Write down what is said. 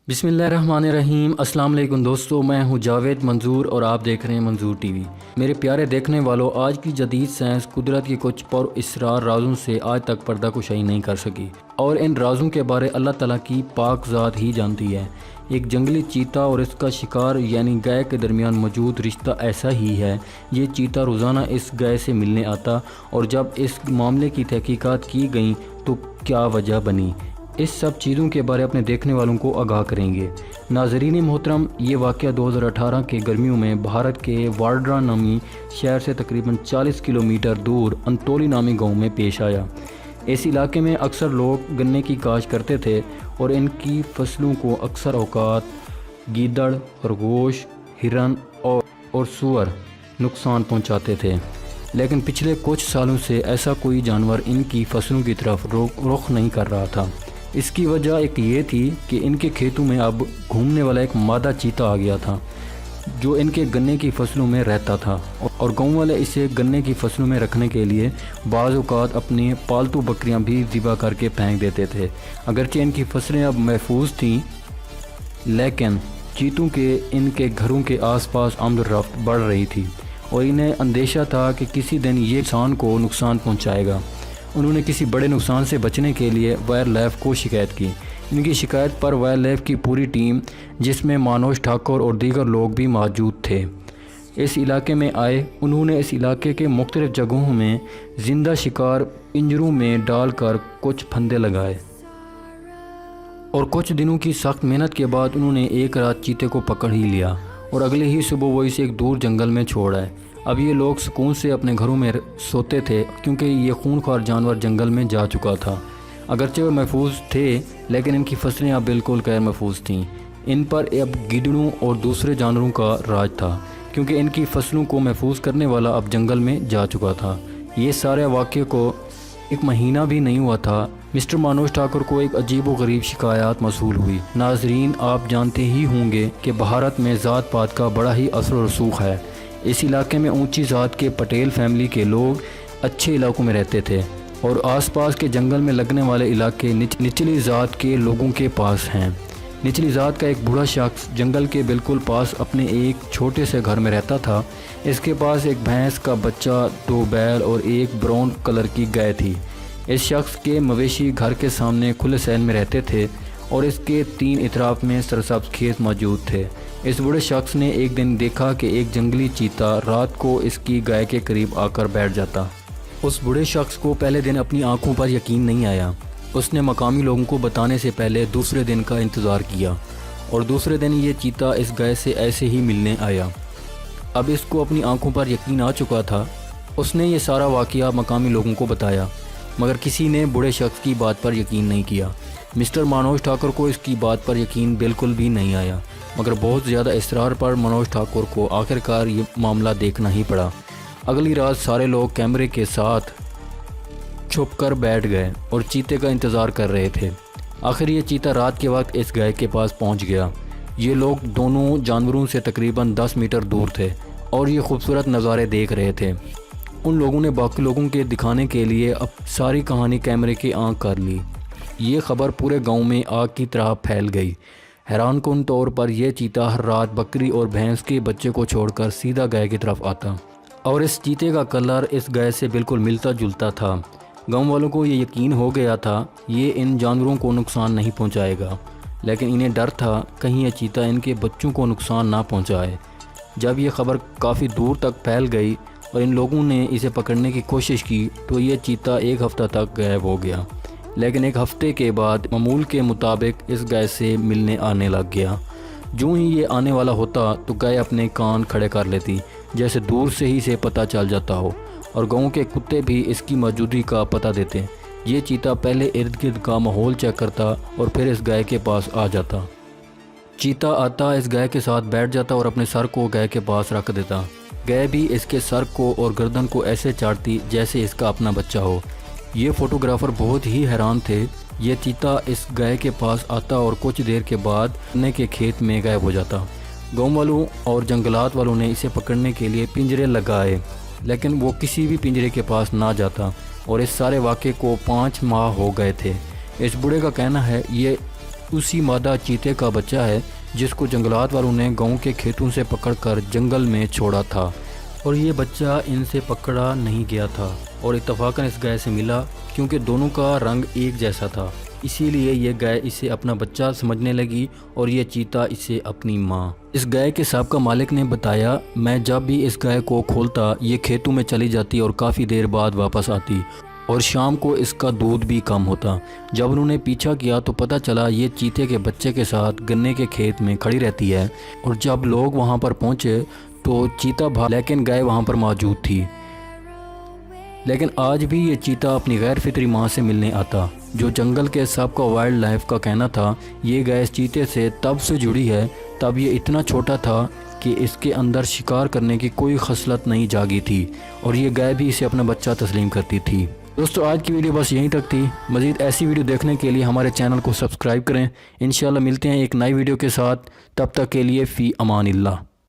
بسم اللہ الرحمن الرحیم۔ السلام علیکم دوستو، میں ہوں جاوید منظور اور آپ دیکھ رہے ہیں منظور ٹی وی۔ میرے پیارے دیکھنے والوں، آج کی جدید سائنس قدرت کے کچھ پر اسرار رازوں سے آج تک پردہ کشائی نہیں کر سکی، اور ان رازوں کے بارے اللہ تعالیٰ کی پاک ذات ہی جانتی ہے۔ ایک جنگلی چیتا اور اس کا شکار یعنی گائے کے درمیان موجود رشتہ ایسا ہی ہے۔ یہ چیتا روزانہ اس گائے سے ملنے آتا، اور جب اس معاملے کی تحقیقات کی گئیں تو کیا وجہ بنی، اس سب چیزوں کے بارے اپنے دیکھنے والوں کو آگاہ کریں گے۔ ناظرین محترم، یہ واقعہ 2018 کے گرمیوں میں بھارت کے واڈرا نامی شہر سے تقریباً 40 کلومیٹر دور انتولی نامی گاؤں میں پیش آیا۔ اس علاقے میں اکثر لوگ گنے کی کاشت کرتے تھے اور ان کی فصلوں کو اکثر اوقات گیدڑ، خرگوش، ہرن اور سور نقصان پہنچاتے تھے، لیکن پچھلے کچھ سالوں سے ایسا کوئی جانور ان کی فصلوں کی طرف رخ نہیں کر رہا تھا۔ اس کی وجہ ایک یہ تھی کہ ان کے کھیتوں میں اب گھومنے والا ایک مادہ چیتا آ گیا تھا جو ان کے گنے کی فصلوں میں رہتا تھا، اور گاؤں والے اسے گنے کی فصلوں میں رکھنے کے لیے بعض اوقات اپنی پالتو بکریاں بھی ذبح کر کے پھینک دیتے تھے۔ اگرچہ ان کی فصلیں اب محفوظ تھیں، لیکن چیتوں کے ان کے گھروں کے آس پاس آمد و رفت بڑھ رہی تھی، اور انہیں اندیشہ تھا کہ کسی دن یہ انسان کو نقصان پہنچائے گا۔ انہوں نے کسی بڑے نقصان سے بچنے کے لیے وائلڈ لائف کو شکایت کی۔ ان کی شکایت پر وائلڈ لائف کی پوری ٹیم، جس میں مانوج ٹھاکر اور دیگر لوگ بھی موجود تھے، اس علاقے میں آئے۔ انہوں نے اس علاقے کے مختلف جگہوں میں زندہ شکار پنجروں میں ڈال کر کچھ پھندے لگائے، اور کچھ دنوں کی سخت محنت کے بعد انہوں نے ایک رات چیتے کو پکڑ ہی لیا، اور اگلے ہی صبح وہ اسے ایک دور جنگل میں چھوڑ آئے۔ اب یہ لوگ سکون سے اپنے گھروں میں سوتے تھے، کیونکہ یہ خونخوار جانور جنگل میں جا چکا تھا۔ اگرچہ وہ محفوظ تھے، لیکن ان کی فصلیں اب بالکل غیر محفوظ تھیں۔ ان پر اب گیدڑوں اور دوسرے جانوروں کا راج تھا، کیونکہ ان کی فصلوں کو محفوظ کرنے والا اب جنگل میں جا چکا تھا۔ یہ سارے واقعے کو ایک مہینہ بھی نہیں ہوا تھا، مسٹر مانوج ٹھاکر کو ایک عجیب و غریب شکایات موصول ہوئی۔ ناظرین، آپ جانتے ہی ہوں گے کہ بھارت میں ذات پات کا بڑا ہی اثر و رسوخ ہے۔ اس علاقے میں اونچی ذات کے پٹیل فیملی کے لوگ اچھے علاقوں میں رہتے تھے، اور آس پاس کے جنگل میں لگنے والے علاقے نچلی ذات کے لوگوں کے پاس ہیں۔ نچلی ذات کا ایک بوڑھا شخص جنگل کے بالکل پاس اپنے ایک چھوٹے سے گھر میں رہتا تھا۔ اس کے پاس ایک بھینس کا بچہ، 2 بیل اور ایک براؤن کلر کی گائے تھی۔ اس شخص کے مویشی گھر کے سامنے کھلے سہن میں رہتے تھے، اور اس کے 3 اطراف میں سرسبز کھیت موجود تھے۔ اس بوڑھے شخص نے ایک دن دیکھا کہ ایک جنگلی چیتا رات کو اس کی گائے کے قریب آ کر بیٹھ جاتا۔ اس بوڑھے شخص کو پہلے دن اپنی آنکھوں پر یقین نہیں آیا۔ اس نے مقامی لوگوں کو بتانے سے پہلے دوسرے دن کا انتظار کیا، اور دوسرے دن یہ چیتا اس گائے سے ایسے ہی ملنے آیا۔ اب اس کو اپنی آنکھوں پر یقین آ چکا تھا۔ اس نے یہ سارا واقعہ مقامی لوگوں کو بتایا، مگر کسی نے بوڑھے شخص کی بات پر یقین نہیں کیا۔ مسٹر مانوج ٹھاکر کو اس کی بات پر یقین بالکل بھی نہیں آیا، مگر بہت زیادہ اصرار پر منوج ٹھاکر کو آخرکار یہ معاملہ دیکھنا ہی پڑا۔ اگلی رات سارے لوگ کیمرے کے ساتھ چھپ کر بیٹھ گئے اور چیتے کا انتظار کر رہے تھے۔ آخر یہ چیتا رات کے وقت اس گائے کے پاس پہنچ گیا۔ یہ لوگ دونوں جانوروں سے تقریباً 10 میٹر دور تھے، اور یہ خوبصورت نظارے دیکھ رہے تھے۔ ان لوگوں نے باقی لوگوں کے دکھانے کے لیے اب ساری کہانی کیمرے کی آنکھ کر لی۔ یہ خبر پورے گاؤں میں آگ کی طرح پھیل گئی۔ حیران کن طور پر یہ چیتا ہر رات بکری اور بھینس کے بچے کو چھوڑ کر سیدھا گائے کی طرف آتا، اور اس چیتے کا کلر اس گائے سے بالکل ملتا جلتا تھا۔ گاؤں والوں کو یہ یقین ہو گیا تھا یہ ان جانوروں کو نقصان نہیں پہنچائے گا، لیکن انہیں ڈر تھا کہیں یہ چیتا ان کے بچوں کو نقصان نہ پہنچائے۔ جب یہ خبر کافی دور تک پھیل گئی اور ان لوگوں نے اسے پکڑنے کی کوشش کی تو یہ چیتا ایک ہفتہ تک غائب ہو گیا، لیکن ایک ہفتے کے بعد معمول کے مطابق اس گائے سے ملنے آنے لگ گیا۔ جو ہی یہ آنے والا ہوتا تو گائے اپنے کان کھڑے کر لیتی، جیسے دور سے ہی سے پتہ چل جاتا ہو، اور گاؤں کے کتے بھی اس کی موجودگی کا پتہ دیتے۔ یہ چیتا پہلے ارد گرد کا ماحول چیک کرتا اور پھر اس گائے کے پاس آ جاتا۔ چیتا آتا، اس گائے کے ساتھ بیٹھ جاتا اور اپنے سر کو گائے کے پاس رکھ دیتا۔ گائے بھی اس کے سر کو اور گردن کو ایسے چاٹتی جیسے اس کا اپنا بچہ ہو۔ یہ فوٹوگرافر بہت ہی حیران تھے۔ یہ چیتا اس گائے کے پاس آتا اور کچھ دیر کے بعد گنے کے کھیت میں غائب ہو جاتا۔ گاؤں والوں اور جنگلات والوں نے اسے پکڑنے کے لیے پنجرے لگائے، لیکن وہ کسی بھی پنجرے کے پاس نہ جاتا، اور اس سارے واقعے کو 5 ماہ ہو گئے تھے۔ اس بوڑھے کا کہنا ہے یہ اسی مادہ چیتے کا بچہ ہے جس کو جنگلات والوں نے گاؤں کے کھیتوں سے پکڑ کر جنگل میں چھوڑا تھا، اور یہ بچہ ان سے پکڑا نہیں گیا تھا اور اتفاقاً اس گائے سے ملا کیونکہ دونوں کا رنگ ایک جیسا تھا، اسی لیے یہ گائے اسے اپنا بچہ سمجھنے لگی اور یہ چیتا اسے اپنی ماں۔ اس گائے کے سابقہ مالک نے بتایا، میں جب بھی اس گائے کو کھولتا یہ کھیتوں میں چلی جاتی اور کافی دیر بعد واپس آتی اور شام کو اس کا دودھ بھی کم ہوتا۔ جب انہوں نے پیچھا کیا تو پتہ چلا یہ چیتے کے بچے کے ساتھ گنے کے کھیت میں کھڑی رہتی ہے، اور جب لوگ وہاں پر پہنچے تو چیتا بھاگ، لیکن گائے وہاں پر موجود تھی۔ لیکن آج بھی یہ چیتا اپنی غیر فطری ماں سے ملنے آتا۔ جو جنگل کے سابقہ وائلڈ لائف کا کہنا تھا، یہ گائے اس چیتے سے تب سے جڑی ہے تب یہ اتنا چھوٹا تھا کہ اس کے اندر شکار کرنے کی کوئی خصلت نہیں جاگی تھی، اور یہ گائے بھی اسے اپنا بچہ تسلیم کرتی تھی۔ دوستو آج کی ویڈیو بس یہیں تک تھی۔ مزید ایسی ویڈیو دیکھنے کے لیے ہمارے چینل کو سبسکرائب کریں۔ انشاءاللہ ملتے ہیں ایک نئی ویڈیو کے ساتھ، تب تک کے لیے فی امان اللہ۔